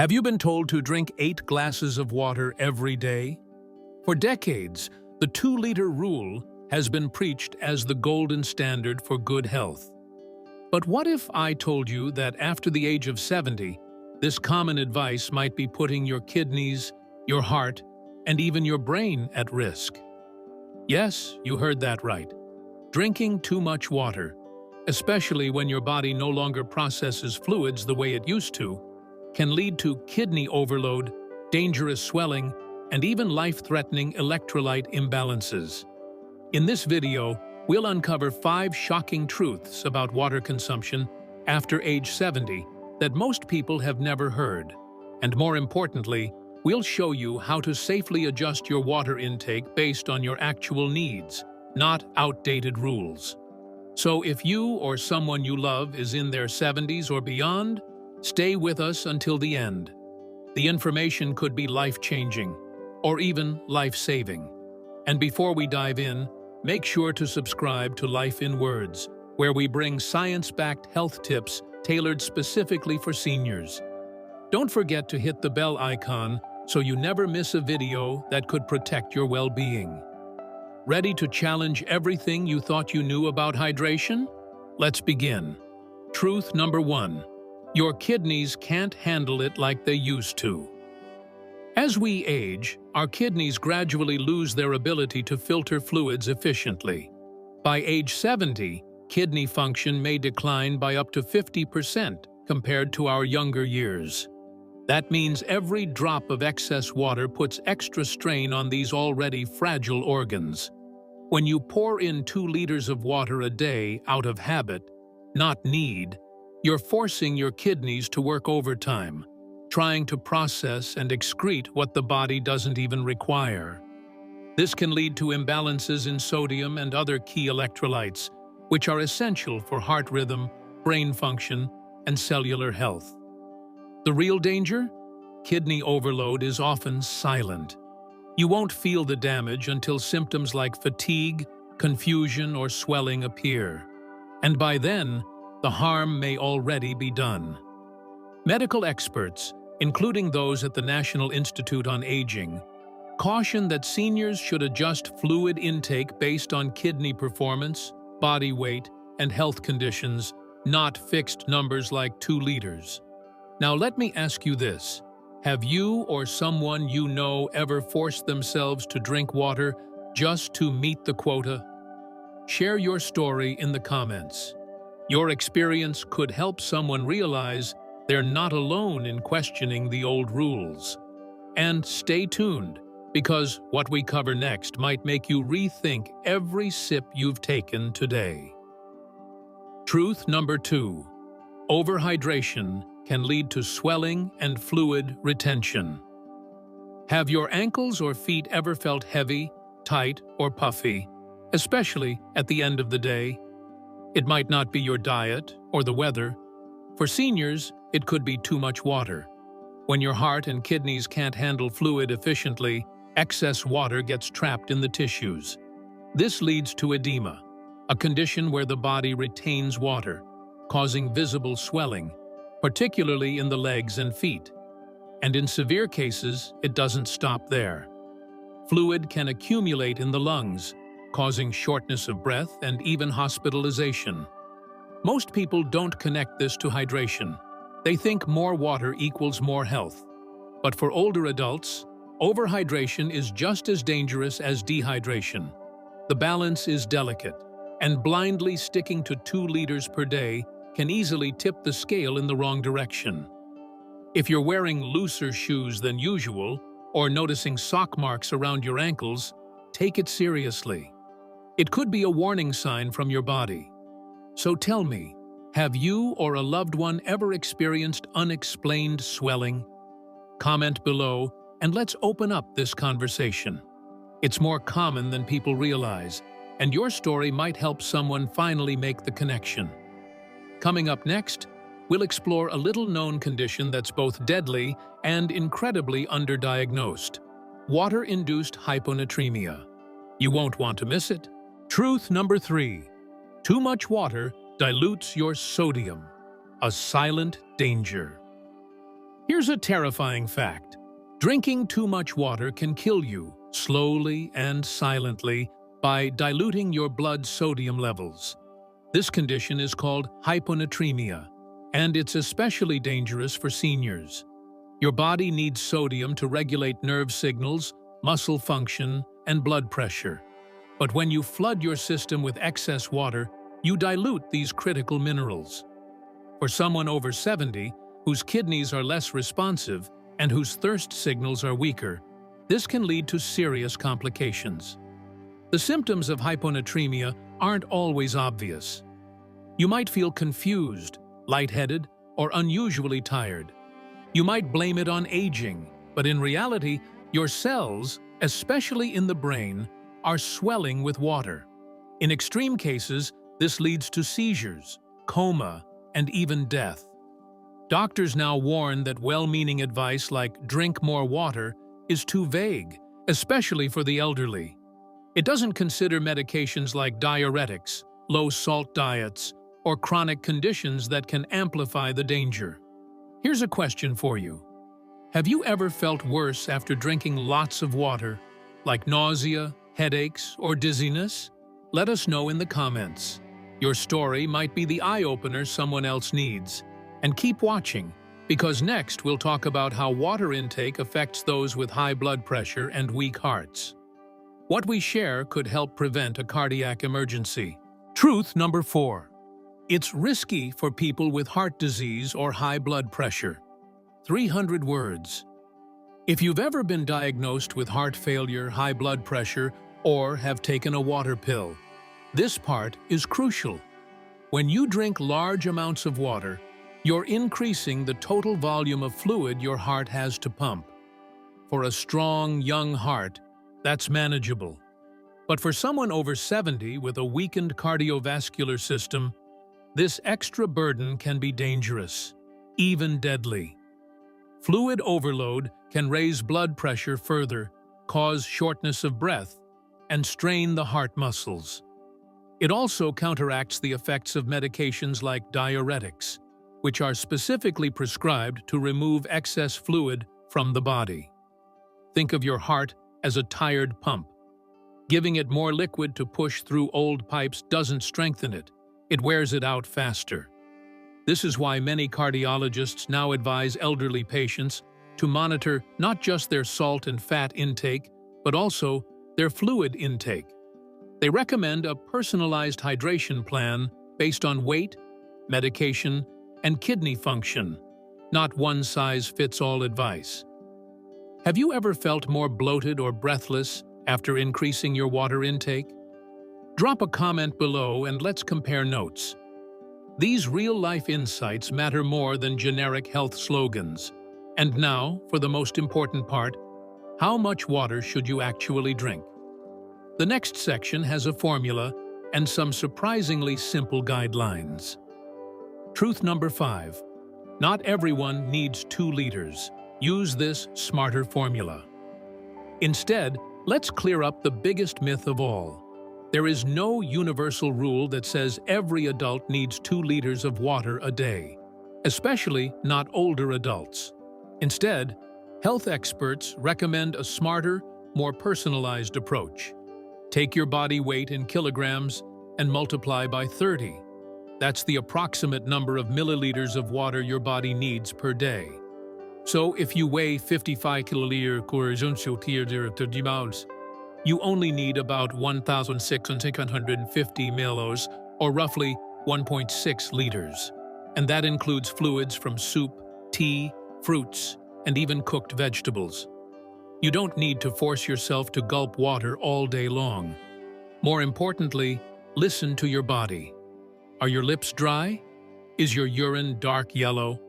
Have you been told to drink 8 glasses of water every day? For decades, the 2-liter rule has been preached as the golden standard for good health. But what if I told you that after the age of 70, this common advice might be putting your kidneys, your heart, and even your brain at risk? Yes, you heard that right. Drinking too much water, especially when your body no longer processes fluids the way it used to, can lead to kidney overload, dangerous swelling, and even life-threatening electrolyte imbalances. In this video, we'll uncover 5 shocking truths about water consumption after age 70 that most people have never heard. And more importantly, we'll show you how to safely adjust your water intake based on your actual needs, not outdated rules. So if you or someone you love is in their 70s or beyond, stay with us until the end. The information could be life-changing, or even life-saving. And before we dive in, make sure to subscribe to Life in Words, where we bring science-backed health tips tailored specifically for seniors. Don't forget to hit the bell icon so you never miss a video that could protect your well-being. Ready to challenge everything you thought you knew about hydration? Let's begin. Truth number 1. Your kidneys can't handle it like they used to. As we age, our kidneys gradually lose their ability to filter fluids efficiently. By age 70, kidney function may decline by up to 50% compared to our younger years. That means every drop of excess water puts extra strain on these already fragile organs. When you pour in 2 liters of water a day out of habit, not need, you're forcing your kidneys to work overtime, trying to process and excrete what the body doesn't even require. This can lead to imbalances in sodium and other key electrolytes, which are essential for heart rhythm, brain function, and cellular health. The real danger? Kidney overload is often silent. You won't feel the damage until symptoms like fatigue, confusion, or swelling appear. And by then, the harm may already be done. Medical experts, including those at the National Institute on Aging, caution that seniors should adjust fluid intake based on kidney performance, body weight, and health conditions, not fixed numbers like 2 liters. Now let me ask you this. Have you or someone you know ever forced themselves to drink water just to meet the quota? Share your story in the comments. Your experience could help someone realize they're not alone in questioning the old rules. And stay tuned, because what we cover next might make you rethink every sip you've taken today. Truth number 2. Overhydration can lead to swelling and fluid retention. Have your ankles or feet ever felt heavy, tight, or puffy, especially at the end of the day? It might not be your diet or the weather. For seniors, it could be too much water. When your heart and kidneys can't handle fluid efficiently, excess water gets trapped in the tissues. This leads to edema, a condition where the body retains water, causing visible swelling, particularly in the legs and feet. And in severe cases, it doesn't stop there. Fluid can accumulate in the lungs, causing shortness of breath and even hospitalization. Most people don't connect this to hydration. They think more water equals more health. But for older adults, overhydration is just as dangerous as dehydration. The balance is delicate, and blindly sticking to 2 liters per day can easily tip the scale in the wrong direction. If you're wearing looser shoes than usual, or noticing sock marks around your ankles, take it seriously. It could be a warning sign from your body. So tell me, have you or a loved one ever experienced unexplained swelling? Comment below and let's open up this conversation. It's more common than people realize, and your story might help someone finally make the connection. Coming up next, we'll explore a little-known condition that's both deadly and incredibly underdiagnosed: water-induced hyponatremia. You won't want to miss it. Truth number 3. Too much water dilutes your sodium, a silent danger. Here's a terrifying fact. Drinking too much water can kill you, slowly and silently, by diluting your blood sodium levels. This condition is called hyponatremia, and it's especially dangerous for seniors. Your body needs sodium to regulate nerve signals, muscle function, and blood pressure. But when you flood your system with excess water, you dilute these critical minerals. For someone over 70, whose kidneys are less responsive and whose thirst signals are weaker, this can lead to serious complications. The symptoms of hyponatremia aren't always obvious. You might feel confused, lightheaded, or unusually tired. You might blame it on aging, but in reality, your cells, especially in the brain, are swelling with water. In extreme cases, this leads to seizures, coma, and even death. Doctors now warn that well-meaning advice like drink more water is too vague, especially for the elderly. It doesn't consider medications like diuretics, low-salt diets, or chronic conditions that can amplify the danger. Here's a question for you. Have you ever felt worse after drinking lots of water, like nausea, headaches, or dizziness? Let us know in the comments. Your story might be the eye-opener someone else needs. And keep watching, because next we'll talk about how water intake affects those with high blood pressure and weak hearts. What we share could help prevent a cardiac emergency. Truth number 4. It's risky for people with heart disease or high blood pressure. 300 words. If you've ever been diagnosed with heart failure, high blood pressure, or have taken a water pill, this part is crucial. When you drink large amounts of water, you're increasing the total volume of fluid your heart has to pump. For a strong, young heart, that's manageable. But for someone over 70 with a weakened cardiovascular system, this extra burden can be dangerous, even deadly. Fluid overload can raise blood pressure further, cause shortness of breath, and strain the heart muscles. It also counteracts the effects of medications like diuretics, which are specifically prescribed to remove excess fluid from the body. Think of your heart as a tired pump. Giving it more liquid to push through old pipes doesn't strengthen it, it wears it out faster. This is why many cardiologists now advise elderly patients to monitor not just their salt and fat intake, but also their fluid intake. They recommend a personalized hydration plan based on weight, medication, and kidney function, not one-size-fits-all advice. Have you ever felt more bloated or breathless after increasing your water intake? Drop a comment below and let's compare notes. These real-life insights matter more than generic health slogans. And now, for the most important part, how much water should you actually drink? The next section has a formula and some surprisingly simple guidelines. Truth number 5. Not everyone needs 2 liters. Use this smarter formula. Instead, let's clear up the biggest myth of all. There is no universal rule that says every adult needs 2 liters of water a day, especially not older adults. Instead, health experts recommend a smarter, more personalized approach. Take your body weight in kilograms and multiply by 30. That's the approximate number of milliliters of water your body needs per day. So if you weigh 55 kiloliters, you only need about 1,650 ml, or roughly 1.6 liters. And that includes fluids from soup, tea, fruits, and even cooked vegetables. You don't need to force yourself to gulp water all day long. More importantly, listen to your body. Are your lips dry? Is your urine dark yellow?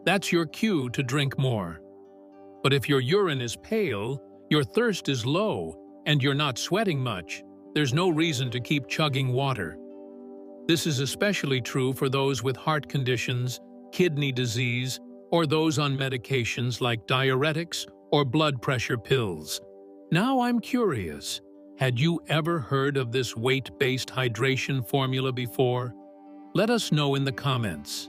That's your cue to drink more. But if your urine is pale, your thirst is low, and you're not sweating much, there's no reason to keep chugging water. This is especially true for those with heart conditions, kidney disease, or those on medications like diuretics or blood pressure pills. Now I'm curious, had you ever heard of this weight-based hydration formula before? Let us know in the comments.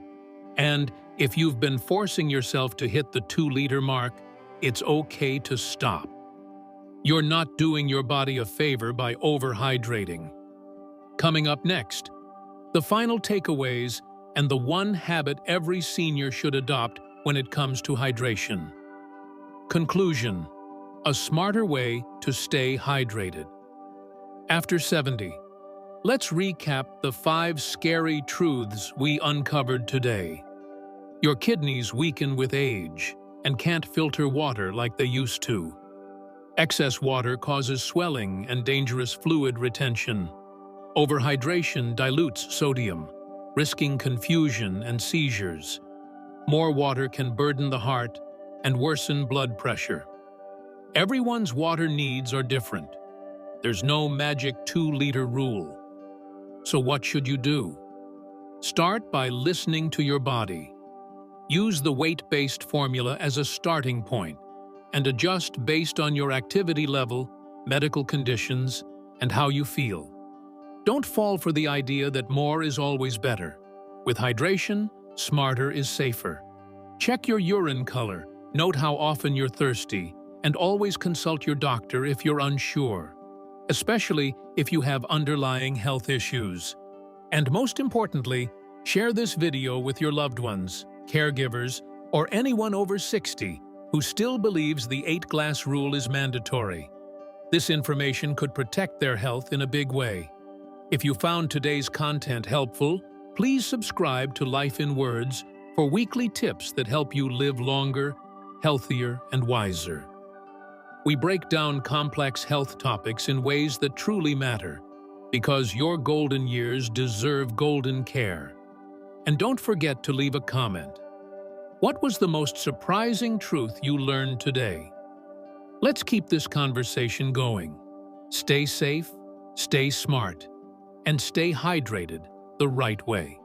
And If you've been forcing yourself to hit the 2-liter mark, it's okay to stop. You're not doing your body a favor by overhydrating. Coming up next, the final takeaways and the one habit every senior should adopt when it comes to hydration. Conclusion: a smarter way to stay hydrated. After 70, let's recap the 5 scary truths we uncovered today. Your kidneys weaken with age and can't filter water like they used to. Excess water causes swelling and dangerous fluid retention. Overhydration dilutes sodium, risking confusion and seizures. More water can burden the heart and worsen blood pressure. Everyone's water needs are different. There's no magic 2-liter rule. So what should you do? Start by listening to your body. Use the weight-based formula as a starting point and adjust based on your activity level, medical conditions, and how you feel. Don't fall for the idea that more is always better. With hydration, smarter is safer. Check your urine color, note how often you're thirsty, and always consult your doctor if you're unsure, especially if you have underlying health issues. And most importantly, share this video with your loved ones, caregivers, or anyone over 60 who still believes the 8-glass rule is mandatory. This information could protect their health in a big way. If you found today's content helpful, please subscribe to Life in Words for weekly tips that help you live longer, healthier, and wiser. We break down complex health topics in ways that truly matter, because your golden years deserve golden care. And don't forget to leave a comment. What was the most surprising truth you learned today? Let's keep this conversation going. Stay safe, stay smart, and stay hydrated the right way.